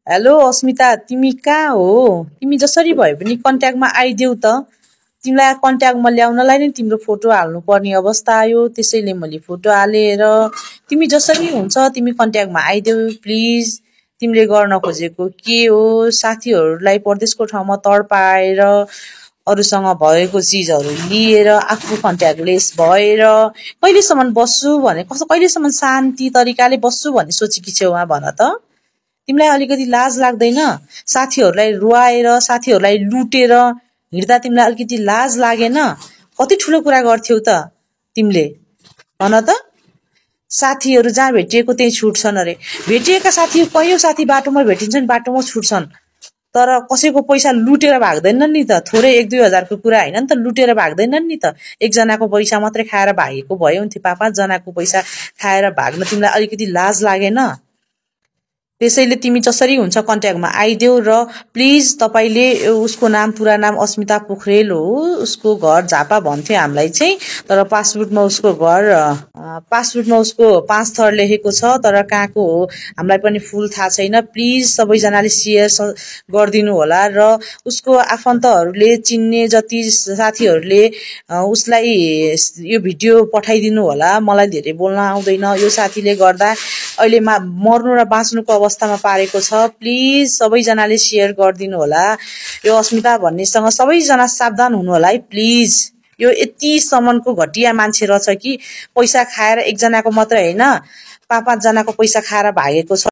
Hello अस्मिता, तिमी कहाँ हो? तिमी जसरी भए पनि कन्ट्याक्टमा आइदेऊ त। तिमीलाई कन्ट्याक्टमा ल्याउनलाई नै तिम्रो फोटो हाल्नु पर्ने अवस्था आयो, त्यसैले मैले फोटो हालेर। तिमी जसरी हुन्छ तिमी कन्ट्याक्टमा आइदेऊ प्लिज। तिमीले गर्न खोजेको के हो? साथीहरूलाई परदेशको ठाउँमा तडपाएर अरूसँग भएको चिजहरू लिएर आफू कन्ट्याक्टलेस भएर कहिलेसम्म बस्छु भने, कहिलेसम्म शान्ति तरिकाले बस्छु भन्ने सोचेकी छेउ वहाँ भन त। तिमीलाई अलिकति लाज लाग्दैन? साथीहरूलाई रुवाएर साथीहरूलाई लुटेर हिँड्दा तिमीलाई अलिकति लाज लागेन? कति ठुलो कुरा गर्थ्यौ त तिमीले, भन त। साथीहरू जहाँ भेटिएको त्यही छुट्छन् अरे। भेटिएका साथी कैयौं साथी बाटोमा भेटिन्छन्, बाटोमा छुट्छन्, तर कसैको पैसा लुटेर भाग्दैनन् नि त। थोरै 1-2 हजारको कुरा हैन नि त, लुटेर भाग्दैनन् नि त। एकजनाको पैसा मात्रै खाएर भागेको भयो हुन्थ्यो, 5-5 जनाको पैसा खाएर भाग्न तिमीलाई अलिकति लाज लागेन? त्यसैले तिमी जसरी हुन्छ कन्ट्याक्टमा आइदेऊ र प्लिज। तपाईले उसको नाम पुरा नाम अस्मिता पोखरेल हो, उसको घर झापा भन्थ्यो हामीलाई चाहिँ, तर पासपोर्टमा उसको घर पासपोर्टमा उसको 5 थर लेखेको छ, तर कहाँको हो हामीलाई पनि फुल थाहा छैन। प्लिज सबैजनाले सेयर गरिदिनु होला र उसको आफन्तहरूले चिन्ने जति साथीहरूले उसलाई यो भिडियो पठाइदिनु होला। मलाई धेरै बोल्न आउँदैन, यो साथीले गर्दा अहिले मर्नु र बाँच्नुको अवस्थामा पारेको छ। प्लिज सबैजनाले सेयर गरिदिनु होला। यो अस्मिता भन्नेसँग सबैजना सावधान हुनु होला है प्लिज। यो यति सम्मको घटिया मान्छे रहेछ कि पैसा खाएर एकजनाको मात्रै हैन, 5-5 जनाको पैसा खाएर भागेको छ।